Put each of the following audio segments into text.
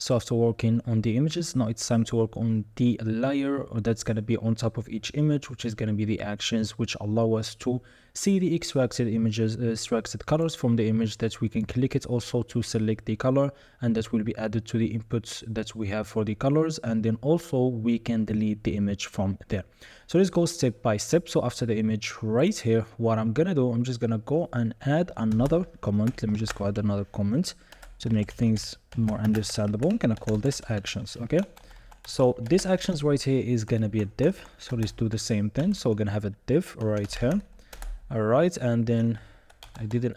So after working on the images, now it's time to work on the layer that's going to be on top of each image, which is going to be the actions which allow us to see the extracted images, extracted colors from the image, that we can click it also to select the color, and that will be added to the inputs that we have for the colors, and then also we can delete the image from there. So let's go step by step. So after the image right here, what I'm gonna do, I'm just gonna go and add another comment. Let me just go add another comment to make things more understandable. I'm gonna call this actions. Okay, so this actions right here is gonna be a div. So let's do the same thing. So we're gonna have a div right here. All right, and then I didn't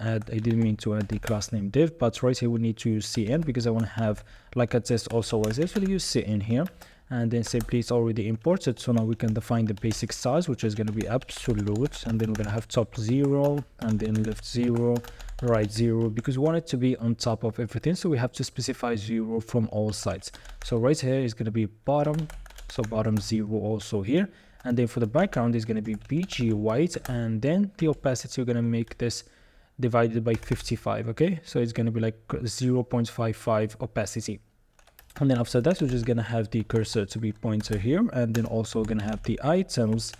mean to add the class name div, but right here we need to use cn because I want to have like a test also as if we use cn here, and then simply it's already imported. So now we can define the basic size, which is going to be absolute, and then we're going to have top 0 and then left 0, right 0, because we want it to be on top of everything, so we have to specify 0 from all sides. So right here is going to be bottom, so bottom 0 also here, and then for the background is going to be bg white, and then the opacity we're going to make this divided by 55. Okay, so it's going to be like 0.55 opacity. And then after that, we're just going to have the cursor to be pointer here, and then also going to have the items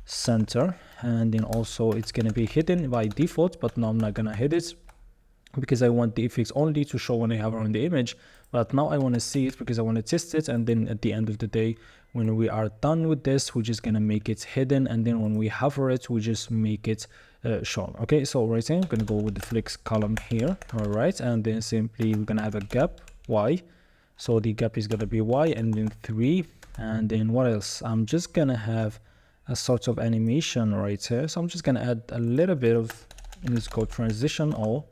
center, and then also it's going to be hidden by default, but now I'm not going to hit it because I want the effects only to show when I have it on the image. But now I want to see it because I want to test it, and then at the end of the day, when we are done with this, we're just going to make it hidden, and then when we hover it, we just make it shown. Okay, so right here I'm going to go with the flex column here. All right, and then simply we're going to have a gap y, so the gap is going to be y, and then 3, and then what else? I'm just going to have a sort of animation right here, so I'm just going to add a little bit of, let's go transition all,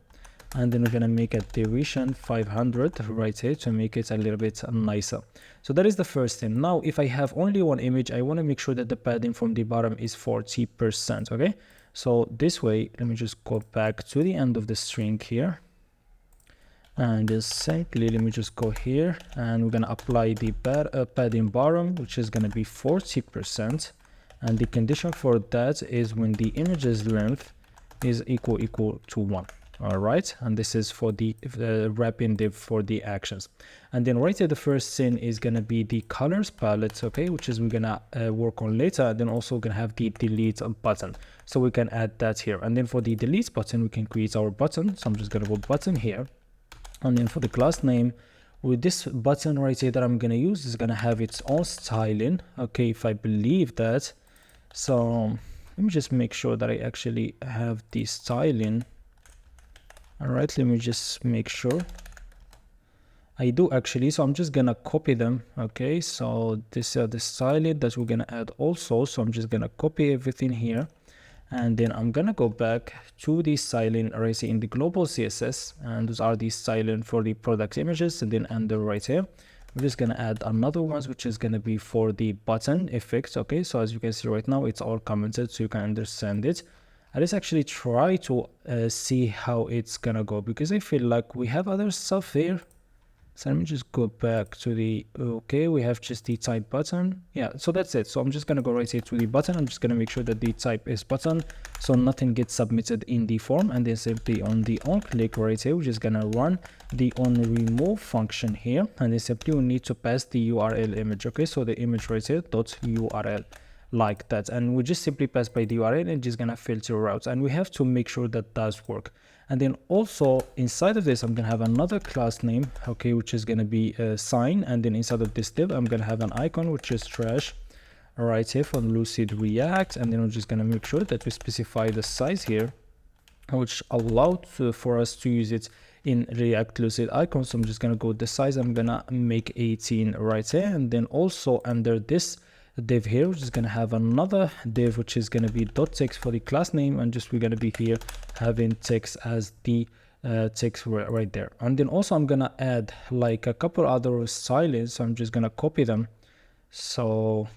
and then we're going to make a duration 500 right here to make it a little bit nicer. So that is the first thing. Now if I have only one image, I want to make sure that the padding from the bottom is 40%. Okay, so this way, let me just go back to the end of the string here, and just simply let me just go here, and we're going to apply the padding bottom, which is going to be 40%, and the condition for that is when the image's length is equal to 1. All right, and this is for the wrapping div for the actions. And then right here, the first thing is going to be the colors palette, okay, which is we're going to work on later. And then also going to have the delete button, so we can add that here. And then for the delete button, we can create our button, so I'm just going to go button here. And then for the class name, with this button right here that I'm going to use is going to have its own styling. Okay, if I believe that, so let me just make sure that I actually have the styling. All right, let me just make sure I do actually. So I'm just gonna copy them. Okay, so this is the styling that we're gonna add also, so I'm just gonna copy everything here, and then I'm gonna go back to the styling right here in the global CSS, and those are the styling for the product images. And then under right here, we're just gonna add another ones, which is gonna be for the button effects. Okay, so as you can see right now, it's all commented, so you can understand it. Let's actually try to see how it's gonna go, because I feel like we have other stuff here. So let me just go back to the, okay, we have just the type button. Yeah, so that's it. So I'm just gonna go right here to the button. I'm just gonna make sure that the type is button, so nothing gets submitted in the form. And then simply on the on click right here, we're just gonna run the on remove function here, and then simply we need to pass the URL image. Okay, so the image right here dot URL, like that, and we just simply pass by the URL and just gonna filter out, and we have to make sure that does work. And then also inside of this, I'm gonna have another class name, okay, which is gonna be a sign, and then inside of this div, I'm gonna have an icon which is trash right here from Lucid React, and then we're just gonna make sure that we specify the size here, which allowed for us to use it in React Lucid icon. So I'm just gonna go the size, I'm gonna make 18 right here, and then also under this div here, which is going to have another div which is going to be .text for the class name, and just we're going to be here having text as the text right there. And then also I'm going to add like a couple other stylings, so I'm just going to copy them. So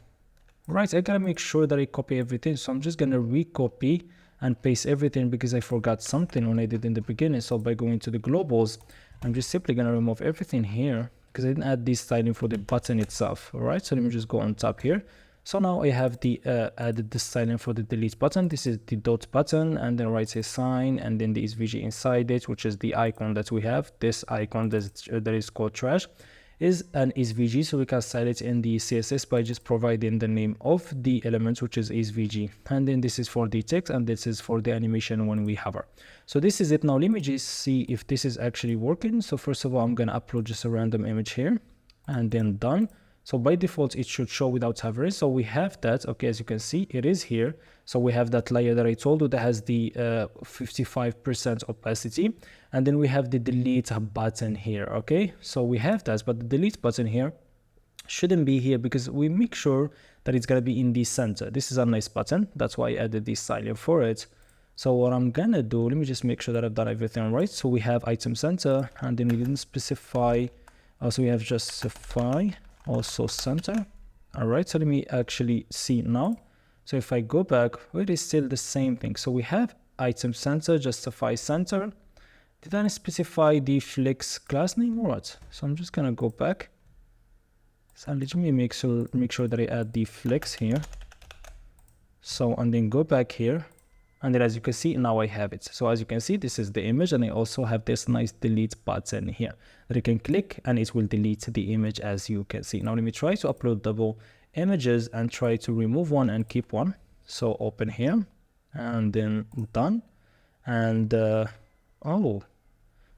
right, I gotta make sure that I copy everything, so I'm just going to recopy and paste everything because I forgot something when I did in the beginning. So by going to the globals, I'm just simply going to remove everything here because I didn't add this styling for the button itself. All right, so let me just go on top here, So now I have the added the styling for the delete button. This is the dot button, and then right a sign, and then the SVG inside it, which is the icon that we have. This icon that is called trash is an SVG, so we can style it in the CSS by just providing the name of the element, which is SVG, and then this is for the text, and this is for the animation when we hover. So this is it. Now let me just see if this is actually working. So first of all, I'm gonna upload just a random image here, and then done. So by default, it should show without hovering. So we have that. Okay, as you can see, it is here. So we have that layer that I told you that has the 55% opacity. And then we have the delete button here. Okay, so we have that, but the delete button here shouldn't be here because we make sure that it's going to be in the center. This is a nice button. That's why I added this styling for it. So what I'm going to do, let me just make sure that I've done everything right. So we have item center, and then we didn't specify. Also, we have justify. Also center. All right, so let me actually see now. So if I go back, it is still the same thing. So we have item center, justify center. Did I specify the flex class name or what? So I'm just gonna go back. So let me make sure that I add the flex here. So and then go back here. And then as you can see, now I have it. So as you can see, this is the image, and I also have this nice delete button here that you can click and it will delete the image, as you can see. Now let me try to upload double images and try to remove one and keep one. So open here and then done. And oh,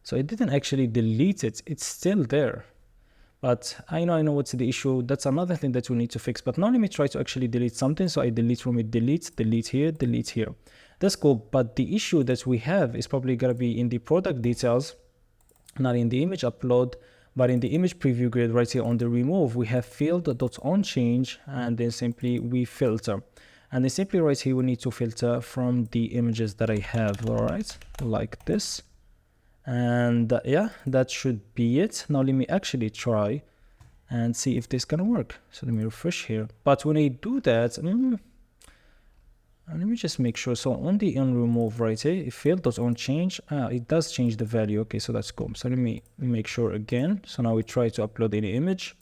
so it didn't actually delete it. It's still there. But I know what's the issue. That's another thing that we need to fix. But now let me try to actually delete something. So I delete from it, delete here, delete here. That's cool, but the issue that we have is probably gonna be in the product details, not in the image upload, but in the image preview grid right here on the remove, we have field.onChange, and then simply we filter. And then simply right here, we need to filter from the images that I have, all right, like this. And yeah, that should be it. Now let me actually try and see if this gonna work. So let me refresh here. But when I do that, let me just make sure. So on the remove right here, if field.onChange, it does change the value. Okay, so that's cool. So let me make sure again. So now we try to upload any image.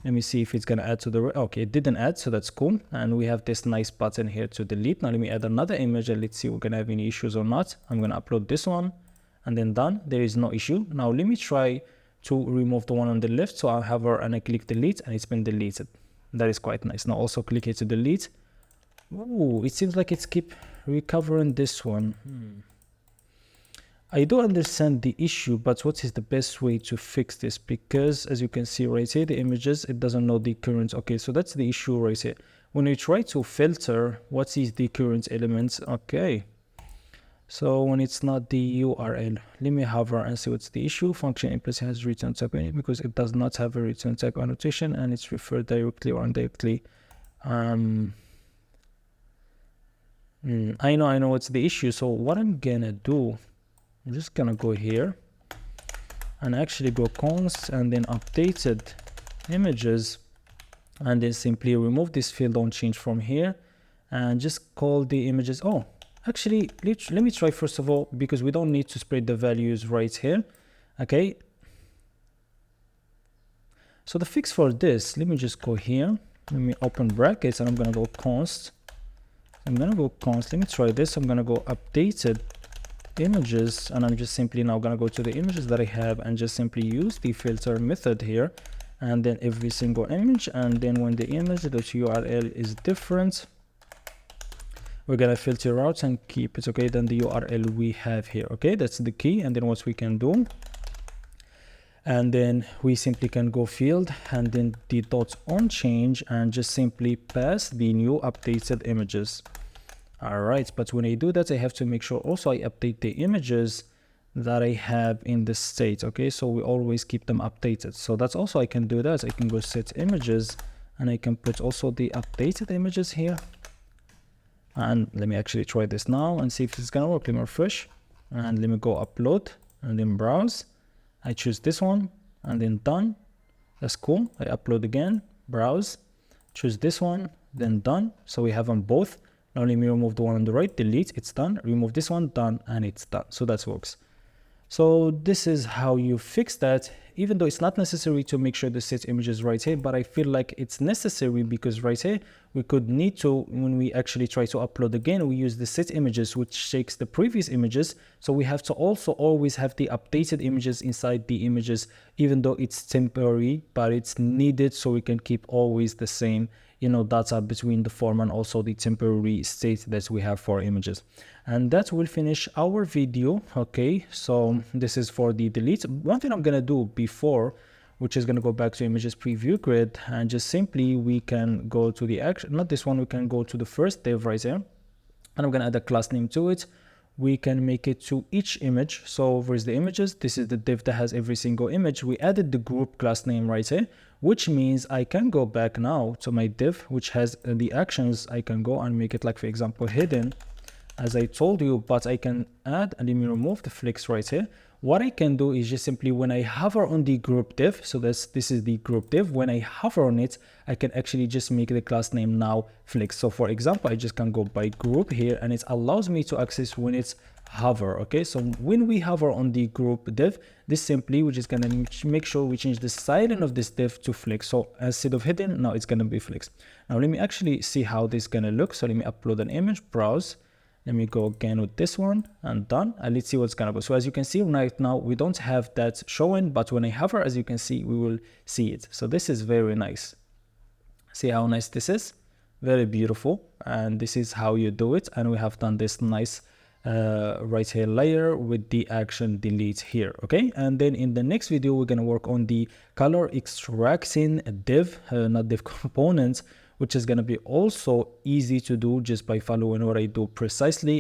Let me see if it's gonna add to the, okay, it didn't add, so that's cool. And we have this nice button here to delete. Now let me add another image and let's see if we're gonna have any issues or not. I'm gonna upload this one and then done. There is no issue. Now let me try to remove the one on the left. So I'll hover and I click delete and it's been deleted. That is quite nice. Now also click here to delete. Oh, it seems like it's keep recovering this one. I do understand the issue, but what is the best way to fix this? Because as you can see right here, the images, it doesn't know the current. Okay, so that's the issue right here. When we try to filter, what is the current element? Okay, so when it's not the URL, let me hover and see what's the issue. Function implicit has return type because it does not have a return type annotation and it's referred directly or indirectly. I know what's the issue. So what I'm gonna do, I'm just gonna go here and actually go const and then updated images, and then simply remove this field.onChange from here and just call the images. Oh, actually, let me try first of all, because we don't need to spread the values right here. Okay. So the fix for this, let me just go here. Let me open brackets and I'm gonna go const. Let me try this. I'm gonna go updated images, and I'm just simply now gonna go to the images that I have and just simply use the filter method here, and then every single image, and then when the image.url is different, we're gonna filter out and keep it. Okay, then the URL we have here. Okay, that's the key. And then what we can do, and then we simply can go field and then the .onChange and just simply pass the new updated images. All right, but when I do that, I have to make sure also I update the images that I have in the state. Okay, so we always keep them updated. So that's also, I can do that. I can go set images and I can put also the updated images here. And let me actually try this now and see if this is gonna work. Let me refresh and let me go upload and then browse. I choose this one and then done. That's cool. I upload again, browse, choose this one, then done. So we have them both. Now let me remove the one on the right, delete, it's done. Remove this one, done, and it's done. So that works. So this is how you fix that. even though it's not necessary to make sure the set images right here, but I feel like it's necessary because right here we could need to, when we actually try to upload again, we use the set images, which takes the previous images. So we have to also always have the updated images inside the images, even though it's temporary, but it's needed so we can keep always the same, you know, data between the form and also the temporary state that we have for images. And that will finish our video. Okay, so this is for the delete. One thing I'm gonna do before, which is going to go back to images preview grid, and just simply we can go to the action, not this one, we can go to the first div right here, and I'm going to add a class name to it. We can make it to each image. So where's the images? This is the div that has every single image. We added the group class name right here, which means I can go back now to my div, which has the actions. I can go and make it like, for example, hidden, as I told you, but I can add, and let me remove the flex right here. What I can do is just simply when I hover on the group div, so this is the group div, when I hover on it, I can actually just make the class name now flex. So for example, I just can go by group here, and it allows me to access when it's hover. Okay, so when we hover on the group div, this simply, we're just gonna make sure we change the styling of this div to flex. So instead of hidden, now it's gonna be flex. Now let me actually see how this is gonna look. So let me upload an image, browse. Let me go again with this one and done. And let's see what's gonna go. So as you can see right now, we don't have that showing, but when I hover, as you can see, we will see it. So this is very nice. See how nice this is? Very beautiful. And this is how you do it. And we have done this nice right here layer with the action delete here. Okay. And then in the next video, we're gonna work on the color extracting div, not div components, which is going to be also easy to do just by following what I do precisely.